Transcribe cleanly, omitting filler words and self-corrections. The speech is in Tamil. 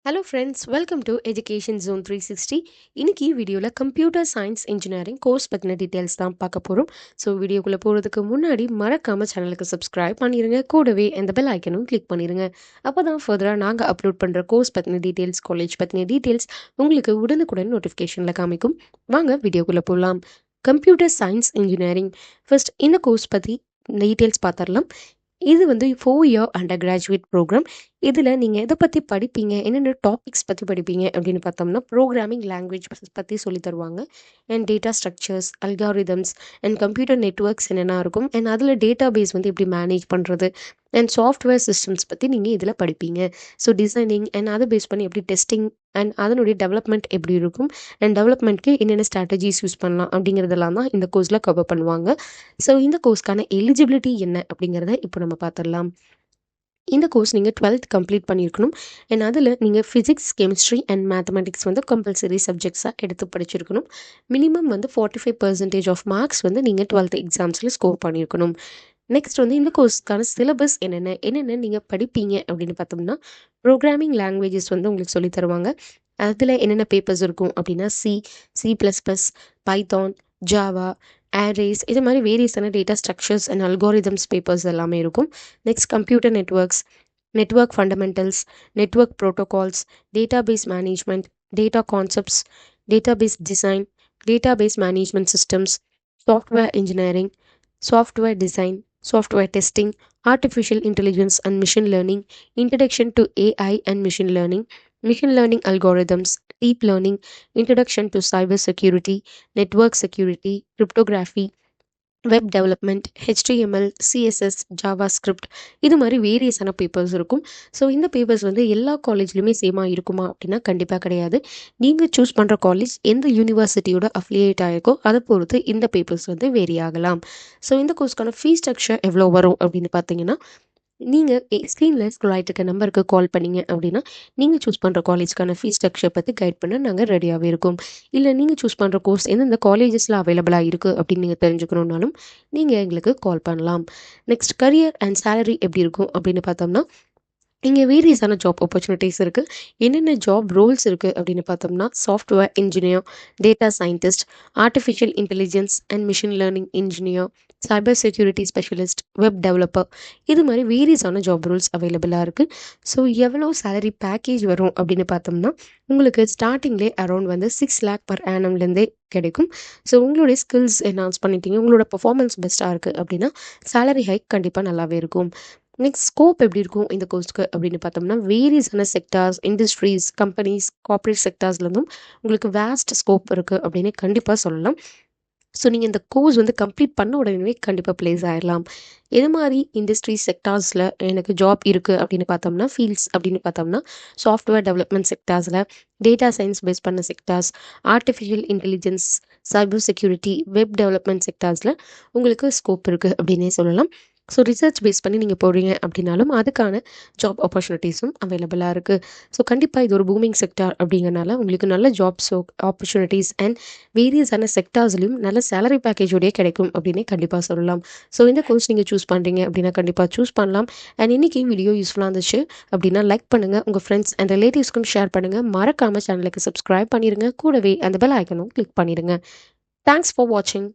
Hello friends, welcome to education zone 360. இன்னைக்கு வீடியோவில் கம்ப்யூட்டர் சயின்ஸ் இன்ஜினியரிங் கோர்ஸ் பற்றின டீட்டெயில்ஸ் தான் பார்க்க போகிறோம். ஸோ வீடியோக்குள்ளே போகிறதுக்கு முன்னாடி மறக்காமல் சேனலுக்கு சப்ஸ்கிரைப் பண்ணிடுங்க. கூடவே அந்த பெல் ஐக்கனும் கிளிக் பண்ணிடுங்க. அப்போ தான் ஃபர்தராக நாங்கள் அப்லோட் பண்ணுற கோர்ஸ் பற்றின டீட்டெயில்ஸ், காலேஜ் பற்றின டீட்டெயில்ஸ் உங்களுக்கு உடனுக்குடன் நோட்டிஃபிகேஷனில் காமிக்கும். வாங்க வீடியோக்குள்ளே போகலாம். கம்ப்யூட்டர் சயின்ஸ் இன்ஜினியரிங் ஃபர்ஸ்ட் இந்த கோர்ஸ் பற்றி டீட்டெயில்ஸ் பார்த்துடலாம். இது வந்து 4 இயர் அண்டர் கிராஜுவேட் ப்ரோக்ராம். இதில் நீங்கள் எதை பற்றி படிப்பீங்க, என்னென்ன டாபிக்ஸ் பற்றி படிப்பீங்க அப்படின்னு பார்த்தோம்னா, ப்ரோக்ராமிங் லாங்குவேஜ் பற்றி சொல்லி தருவாங்க. And data structures, algorithms and computer networks என்னென்ன இருக்கும், அண்ட் அதில் டேட்டா பேஸ் வந்து எப்படி மேனேஜ் பண்ணுறது, அண்ட் சாஃப்ட்வேர் சிஸ்டம்ஸ் பற்றி நீங்கள் இதில் படிப்பீங்க. ஸோ டிசைனிங் அண்ட் அதை பேஸ் பண்ணி எப்படி டெஸ்டிங் அண்ட் அதனுடைய டெவலப்மெண்ட் எப்படி இருக்கும், அண்ட் டெவலப்மெண்ட்க்கு என்னென்ன ஸ்ட்ராட்டஜிஸ் யூஸ் பண்ணலாம் அப்படிங்கிறதெல்லாம் தான் இந்த கோர்ஸில் கவர் பண்ணுவாங்க. ஸோ இந்த கோர்ஸ்க்கான எலிஜிபிலிட்டி என்ன அப்படிங்கிறத இப்போ நம்ம பார்த்துடலாம். இந்த கோர்ஸ் நீங்கள் 12th கம்ப்ளீட் பண்ணியிருக்கணும். அண்ட் அதில் நீங்கள் ஃபிசிக்ஸ், கெமிஸ்ட்ரி அண்ட் மேத்தமெட்டிக்ஸ் வந்து கம்பல்சரி சப்ஜெக்ட்ஸாக எடுத்து படிச்சிருக்கணும். மினிமம் வந்து 45% ஆஃப் மார்க்ஸ் வந்து நீங்கள் 12th எக்ஸாம்ஸில் ஸ்கோர் பண்ணியிருக்கணும். நெக்ஸ்ட் வந்து இந்த கோர்ஸ்க்கான சிலபஸ் என்னென்ன நீங்கள் படிப்பீங்க அப்படின்னு பார்த்தோம்னா, ப்ரோக்ராமிங் லாங்குவேஜஸ் வந்து உங்களுக்கு சொல்லி தருவாங்க. அதில் என்னென்ன பேப்பர்ஸ் இருக்கும் அப்படின்னா சி++, பைத்தான், ஜாவா, அரேஸ், இது மாதிரி வேரியஸான data structures and algorithms papers எல்லாமே இருக்கும். Next computer networks, network fundamentals, network protocols, database management, data concepts, database design, database management systems, software engineering, software design, software testing, artificial intelligence and machine learning, introduction to AI and machine learning algorithms, deep learning, introduction to cyber security, network security, cryptography, web development, HTML, CSS, JavaScript, இது மாதிரி வேரியஸான பேப்பர்ஸ் இருக்கும். ஸோ இந்த பேப்பர்ஸ் வந்து எல்லா காலேஜ்லையுமே சேமாக இருக்குமா அப்படின்னா கண்டிப்பாக கிடையாது. நீங்கள் சூஸ் பண்ணுற காலேஜ் எந்த யூனிவர்சிட்டியோட அஃபிலியேட் ஆகிருக்கோ அதை பொறுத்து இந்த பேப்பர்ஸ் வந்து வேரி ஆகலாம். ஸோ இந்த கோர்ஸ்க்கான ஃபீஸ் ஸ்ட்ரக்சர் எவ்வளோ வரும் அப்படின்னு பார்த்தீங்கன்னா, நீங்கள் ஸ்க்ரீனில் ஸ்க்ரோல் ஆகிட்டு இருக்க நம்பருக்கு கால் பண்ணீங்க அப்படின்னா, நீங்கள் சூஸ் பண்ணுற காலேஜ்க்கான ஃபீஸ் ஸ்ட்ரக்சர் பற்றி கைட் பண்ண நாங்கள் ரெடியாகவே இருக்கோம். இல்லை நீங்கள் சூஸ் பண்ணுற கோர்ஸ் எந்தெந்த காலேஜஸில் அவைலபிளாக இருக்குது அப்படின்னு நீங்கள் தெரிஞ்சுக்கணுன்னாலும் நீங்கள் எங்களுக்கு கால் பண்ணலாம். நெக்ஸ்ட் கரியர் அண்ட் சேலரி எப்படி இருக்கும் அப்படின்னு பார்த்தோம்னா, இங்கே வேரியஸான ஜாப் ஆப்பர்ச்சுனிட்டிஸ் இருக்குது. என்னென்ன ஜாப் ரோல்ஸ் இருக்குது அப்படின்னு பார்த்தோம்னா, software engineer, data scientist, artificial intelligence and machine learning engineer, cyber security specialist, web developer, இது மாதிரி வேரியஸான ஜாப் ரோல்ஸ் அவைலபிளாக இருக்குது. ஸோ எவ்வளோ சேலரி பேக்கேஜ் வரும் அப்படின்னு பார்த்தோம்னா, உங்களுக்கு ஸ்டார்டிங்லேயே அரௌண்ட் வந்து 6 lakh per annumலேருந்தே கிடைக்கும். ஸோ உங்களுடைய ஸ்கில்ஸ் என்ஹான்ஸ் பண்ணிட்டீங்க, உங்களோட பர்ஃபார்மன்ஸ் பெஸ்ட்டாக இருக்குது அப்படின்னா சேலரி ஹைக் கண்டிப்பாக நல்லாவே இருக்கும். நெக்ஸ்ட் ஸ்கோப் எப்படி இருக்கும் இந்த கோர்ஸ்க்கு அப்படின்னு பார்த்தோம்னா, வேரியஸான செக்டார்ஸ், இண்டஸ்ட்ரீஸ், கம்பெனிஸ், கார்ப்பரேட் செக்டார்ஸ்லேருந்தும் உங்களுக்கு வேஸ்ட் ஸ்கோப் இருக்குது அப்படின்னு கண்டிப்பாக சொல்லலாம். ஸோ நீங்கள் இந்த கோர்ஸ் வந்து கம்ப்ளீட் பண்ண உடனே கண்டிப்பாக ப்ளேஸ் ஆகிடலாம். எது மாதிரி இண்டஸ்ட்ரி செக்டார்ஸில் எனக்கு ஜாப் இருக்குது அப்படின்னு பார்த்தோம்னா, ஃபீல்ட்ஸ் அப்படின்னு பார்த்தோம்னா, சாஃப்ட்வேர் டெவலப்மெண்ட் செக்டார்ஸில், டேட்டா சயின்ஸ் பேஸ் பண்ண sectors, artificial intelligence, cyber security, web development செக்டார்ஸில் உங்களுக்கு ஸ்கோப் இருக்குது அப்படின்னே சொல்லலாம். ஸோ ரிசர்ச் பேஸ் பண்ணி நீங்கள் போகிறீங்க அப்படின்னாலும் அதுக்கான ஜாப் ஆப்பர்ச்சுனிட்டிஸும் அவைலபிளாக இருக்குது. ஸோ கண்டிப்பாக இது ஒரு பூமிங் செக்டார் அப்படிங்கிறனால உங்களுக்கு நல்ல ஜாப்ஸ் ஆப்பர்ச்சுனிட்டிஸ் அண்ட் வேரியஸான செக்டார்ஸ்லையும் நல்ல சேலரி பேக்கேஜோடய கிடைக்கும் அப்படின்னே கண்டிப்பாக சொல்லலாம். ஸோ இந்த கோர்ஸ் நீங்கள் சூஸ் பண்ணுறீங்க அப்படின்னா கண்டிப்பாக சூஸ் பண்ணலாம். அண்ட் இன்றைக்கி வீடியோ யூஸ்ஃபுல்லாக இருந்துச்சு அப்படின்னா லைக் பண்ணுங்கள், உங்கள் ஃப்ரெண்ட்ஸ் அண்ட் ரிலேட்டிவ்ஸ்க்கும் ஷேர் பண்ணுங்கள். மறக்காமல் சேனலுக்கு சப்ஸ்கிரைப் பண்ணிடுங்க. கூடவே அந்த பெல் ஐக்கனும் கிளிக் பண்ணிடுங்க. தேங்க்ஸ் ஃபார் வாட்சிங்.